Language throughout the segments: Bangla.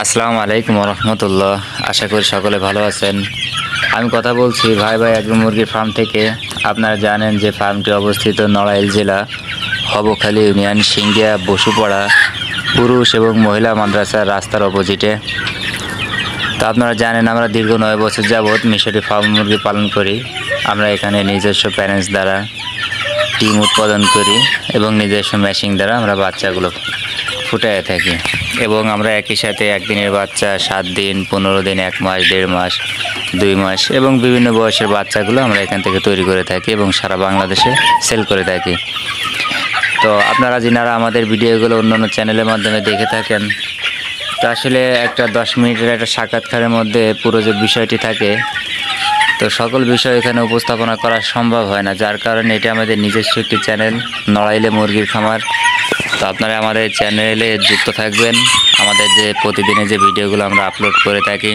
আসসালামু আলাইকুম রহমতুল্লাহ। আশা করি সকলে ভালো আছেন। আমি কথা বলছি ভাই এগ্রো মুরগির ফার্ম থেকে। আপনারা জানেন যে ফার্মটি অবস্থিত নড়াইল জেলা হবখালী ইউনিয়ন সিঙ্গিয়া বসুপাড়া পুরুষ এবং মহিলা মাদ্রাসার রাস্তার অপোজিটে। তো আপনারা জানেন আমরা দীর্ঘ 9 বছর যাবৎ মিশরি ফার্ম মুরগি পালন করি। আমরা এখানে নিজস্ব প্যারেন্টস দ্বারা ডিম উৎপাদন করি এবং নিজস্ব মেশিন দ্বারা আমরা বাচ্চাগুলো ফুটাইয়ে থাকি এবং আমরা একই সাথে একদিনের বাচ্চা, 7 দিন, 15 দিন, 1 মাস, 1.5 মাস, 2 মাস এবং বিভিন্ন বয়সের বাচ্চাগুলো আমরা এখান থেকে তৈরি করে থাকি এবং সারা বাংলাদেশে সেল করে থাকি। তো আপনারা যিনারা আমাদের ভিডিওগুলো অন্যান্য চ্যানেলের মাধ্যমে দেখে থাকেন, তো আসলে একটা 10 মিনিটের একটা সাক্ষাৎকারের মধ্যে পুরো যে বিষয়টি থাকে, তো সকল বিষয় এখানে উপস্থাপনা করা সম্ভব হয় না, যার কারণে এটা আমাদের নিজস্ব একটি চ্যানেল নড়াইলে মুরগির খামার। তো আপনারা আমাদের চ্যানেলে যুক্ত থাকবেন। আমাদের যে প্রতিদিনের যে ভিডিওগুলো আমরা আপলোড করে থাকি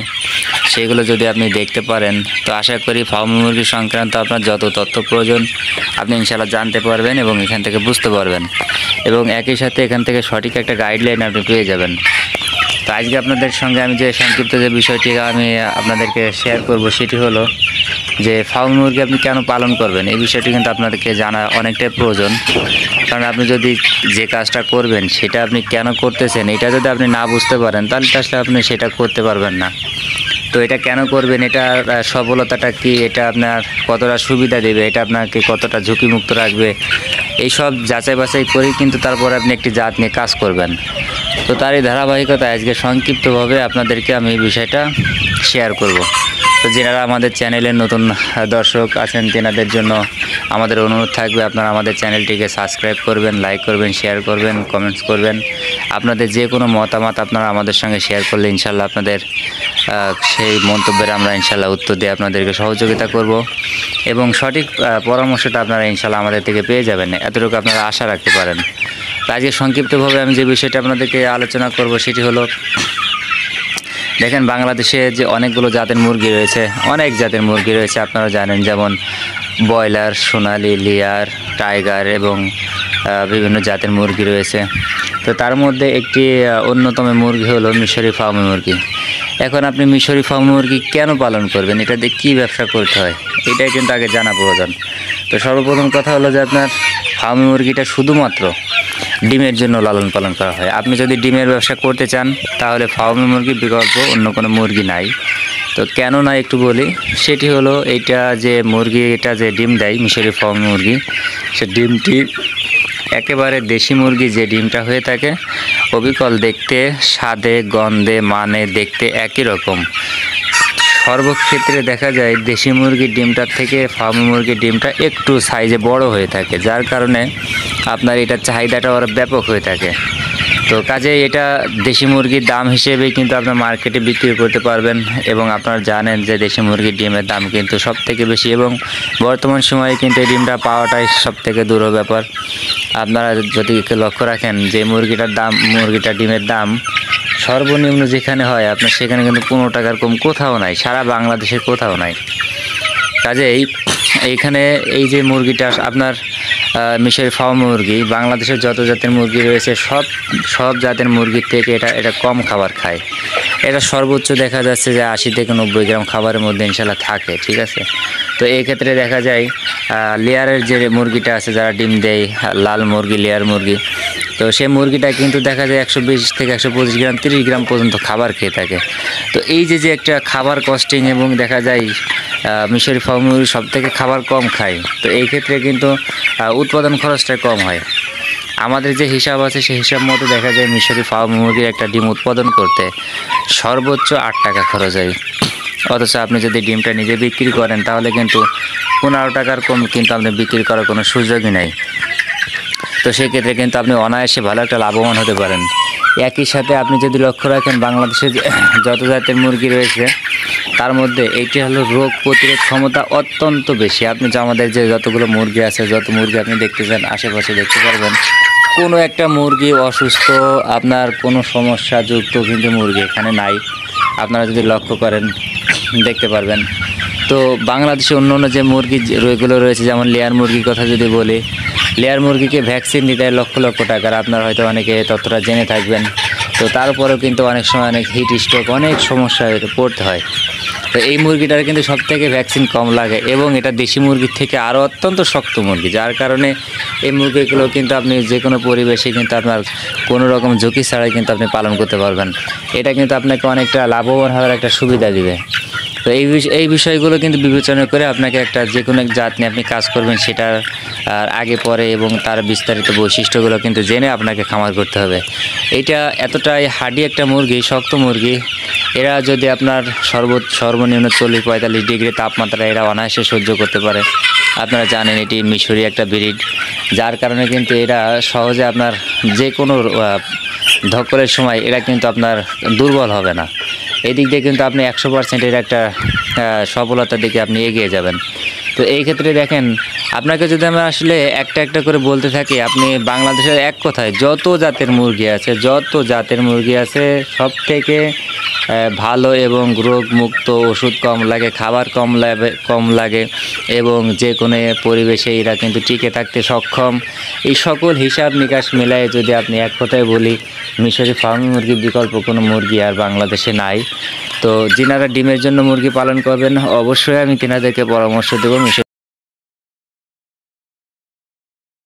সেগুলো যদি আপনি দেখতে পারেন, তো আশা করি ফার্ম মুরগি সংক্রান্ত আপনার যত তথ্য প্রয়োজন আপনি ইনশাআল্লাহ জানতে পারবেন এবং এখান থেকে বুঝতে পারবেন এবং একই সাথে এখান থেকে সঠিক একটা গাইডলাইন আপনি পেয়ে যাবেন। তো আজকে আপনাদের সঙ্গে আমি যে সংক্ষিপ্ত যে বিষয়টি আমি আপনাদেরকে শেয়ার করব সেটি হলো যে ফার্ম মুরগি আপনি কেন পালন করবেন, এই বিষয়টি কিন্তু আপনাদেরকে জানা অনেকটাই প্রয়োজন। কারণ আপনি যদি যে কাজটা করবেন সেটা আপনি কেন করতেছেন এটা যদি আপনি না বুঝতে পারেন তাহলে আসলে আপনি সেটা করতে পারবেন না। তো এটা কেন করবেন, এটা সফলতাটা কি, এটা আপনার কতটা সুবিধা দেবে, এটা আপনাকে কতটা ঝুঁকিমুক্ত রাখবে, এই সব যাচাই বাছাই করেই কিন্তু তারপর আপনি একটি জাত নিয়ে কাজ করবেন। তো তারই ধারাবাহিকতায় আজকে সংক্ষিপ্তভাবে আপনাদেরকে আমি এই বিষয়টা শেয়ার করব। তো যারা আমাদের চ্যানেলের নতুন দর্শক আছেন তেনাদের জন্য আমাদের অনুরোধ থাকবে আপনারা আমাদের চ্যানেলটিকে সাবস্ক্রাইব করবেন, লাইক করবেন, শেয়ার করবেন, কমেন্টস করবেন। আপনাদের যে কোনো মতামত আপনারা আমাদের সঙ্গে শেয়ার করলে ইনশাল্লাহ আপনাদের সেই মন্তব্যের আমরা ইনশাল্লাহ উত্তর দিয়ে আপনাদেরকে সহযোগিতা করব এবং সঠিক পরামর্শটা আপনারা ইনশাল্লাহ আমাদের থেকে পেয়ে যাবেন, এতটুকু আপনারা আশা রাখতে পারেন। তো আজকে সংক্ষিপ্তভাবে আমি যে বিষয়টা আপনাদেরকে আলোচনা করব সেটি হলো, দেখেন বাংলাদেশে যে অনেকগুলো জাতের মুরগি রয়েছে, অনেক জাতের মুরগি রয়েছে আপনারা জানেন, যেমন ব্রয়লার, সোনালি, লেয়ার, টাইগার এবং বিভিন্ন জাতের মুরগি রয়েছে। তো তার মধ্যে একটি অন্যতম মুরগি হলো মিশরি ফার্ম মুরগি। এখন আপনি মিশরি ফার্ম মুরগি কেন পালন করবেন, এটা দিয়ে কী ব্যবসা করতে হয় এটাই কিন্তু আগে জানা প্রয়োজন। তো সর্বপ্রথম কথা হলো যে আপনার ফার্ম মুরগিটা শুধুমাত্র ডিমের জন্য লালন পালন করা হয়। আপনি যদি ডিমের ব্যবসা করতে চান তাহলে ফার্ম মুরগির বিকল্প অন্য কোনো মুরগি নাই। তো কেন না একটু বলি, সেটি হলো এইটা যে মুরগি, এটা যে ডিম দেয় মিশরি ফার্ম মুরগি, সে ডিমটি একেবারে দেশি মুরগি যে ডিমটা হয়ে থাকে অবিকল, দেখতে, স্বাদে, গন্ধে, মানে দেখতে একই রকম। সর্বক্ষেত্রে দেখা যায় দেশি মুরগির ডিমটার থেকে ফার্ম মুরগির ডিমটা একটু সাইজে বড় হয়ে থাকে, যার কারণে আপনার এটার চাহিদাটা আরও ব্যাপক হয়ে থাকে। তো কাজেই এটা দেশি মুরগির দাম হিসেবেই কিন্তু আপনার মার্কেটে বিক্রি করতে পারবেন এবং আপনারা জানেন যে দেশি মুরগির ডিমের দাম কিন্তু সব থেকে বেশি এবং বর্তমান সময়ে কিন্তু এই ডিমটা পাওয়াটাই সব থেকে দুরূহ ব্যাপার। আপনারা যদি লক্ষ্য রাখেন যে মুরগিটার ডিমের দাম সর্বনিম্ন যেখানে হয় আপনার সেখানে কিন্তু 15 টাকার কম কোথাও নাই, সারা বাংলাদেশের কোথাও নাই। কাজেই এইখানে এই যে মুরগিটা আপনার মিশরি ফার্ম মুরগি, বাংলাদেশের যত জাতের মুরগি রয়েছে সব জাতের মুরগির থেকে এটা কম খাবার খায়। এটা সর্বোচ্চ দেখা যাচ্ছে যে 80 থেকে 90 গ্রাম খাবারের মধ্যে ইনশাল্লাহ থাকে, ঠিক আছে। তো এই ক্ষেত্রে দেখা যায় লেয়ারের যে মুরগিটা আছে যারা ডিম দেয়, লাল মুরগি, লেয়ার মুরগি, তো সেই মুরগিটা কিন্তু দেখা যায় 120 থেকে 125 গ্রাম, 30 গ্রাম পর্যন্ত খাবার খেয়ে থাকে। তো এই যে একটা খাবার কস্টিং এবং দেখা যায় মিশরি ফার্ম মুরগি সব থেকে খাবার কম খায়, তো এই ক্ষেত্রে কিন্তু উৎপাদন খরচটা কম হয়। আমাদের যে হিসাব আছে সেই হিসাব মতো দেখা যায় মিশরি ফার্ম মুরগির একটা ডিম উৎপাদন করতে সর্বোচ্চ 8 টাকা খরচ হয়, অথচ আপনি যদি ডিমটা নিজে বিক্রি করেন তাহলে কিন্তু 15 টাকার কম কিন্তু আপনি বিক্রি করার কোনো সুযোগই নেই। তো সেক্ষেত্রে কিন্তু আপনি অনায়াসে ভালো একটা লাভবান হতে পারেন। একই সাথে আপনি যদি লক্ষ্য রাখেন বাংলাদেশে যত জাতের মুরগি রয়েছে তার মধ্যে এইটি হলো রোগ প্রতিরোধ ক্ষমতা অত্যন্ত বেশি। আপনি যে আমাদের যে যতগুলো মুরগি আছে, যত মুরগি আপনি দেখতেছেন আশেপাশে দেখতে পারবেন, কোনো একটা মুরগি অসুস্থ, আপনার কোনো সমস্যাযুক্ত কিন্তু মুরগি এখানে নাই। আপনারা যদি লক্ষ্য করেন দেখতে পারবেন। তো বাংলাদেশে অন্য যে মুরগি এগুলো রয়েছে, যেমন লেয়ার মুরগির কথা যদি বলি, লেয়ার মুরগিকে ভ্যাকসিন দিতে হয় লক্ষ লক্ষ টাকার, আপনারা হয়তো অনেকে ততটা জেনে থাকবেন। তো তারপরেও কিন্তু অনেক সময় অনেক হিট স্ট্রোক অনেক সমস্যায় পড়তে হয়। তো এই মুরগিটার কিন্তু সবথেকে ভ্যাকসিন কম লাগে এবং এটা দেশি মুরগির থেকে আরও অত্যন্ত শক্ত মুরগি, যার কারণে এই মুরগিগুলো কিন্তু আপনি যে কোনো পরিবেশে কিন্তু আপনার কোনো রকম ঝুঁকি ছাড়াই কিন্তু আপনি পালন করতে পারবেন। এটা কিন্তু আপনাকে অনেকটা লাভবান হওয়ার একটা সুবিধা দিবে। তো এই বিষয়গুলো কিন্তু বিবেচনা করে আপনাকে একটা যে কোনো এক জাত নিয়ে আপনি কাজ করবেন, সেটার আগে পরে এবং তার বিস্তারিত বৈশিষ্ট্যগুলো কিন্তু জেনে আপনাকে খামার করতে হবে। এটা এতটাই হার্ডি একটা মুরগি, শক্ত মুরগি। এরা যদি আপনার সর্বনিম্ন 40-45 ডিগ্রি তাপমাত্রা এরা অনায়াসে সহ্য করতে পারে। আপনারা জানেন এটি মিশরি একটা ব্রিড, যার কারণে কিন্তু এরা সহজে আপনার যে কোনো ধকলের সময় এরা কিন্তু আপনার দুর্বল হবে না। এদিক দিয়ে কিন্তু আপনি 100% এর একটা সফলতার দিকে আপনি এগিয়ে যাবেন। তো এই ক্ষেত্রে দেখেন, আপনাকে যদি আমরা আসলে একটা একটা করে বলতে থাকি, আপনি বাংলাদেশের এক কথায় যত জাতের মুরগি আছে সব থেকে ভালো এবং রোগমুক্ত, ওষুধ কম লাগে, খাবার কম লাগে এবং যে কোনো পরিবেশে এরা কিন্তু টিকে থাকতে সক্ষম। এই সকল হিসাব নিকাশ মেলায় যদি আপনি এক কথায় বলি, মিশরি ফার্ম মুরগির বিকল্প কোনো মুরগি আর বাংলাদেশে নাই। তো যিনারা ডিমের জন্য মুরগি পালন করবেন, অবশ্যই আমি তেনাদেরকে পরামর্শ দেবো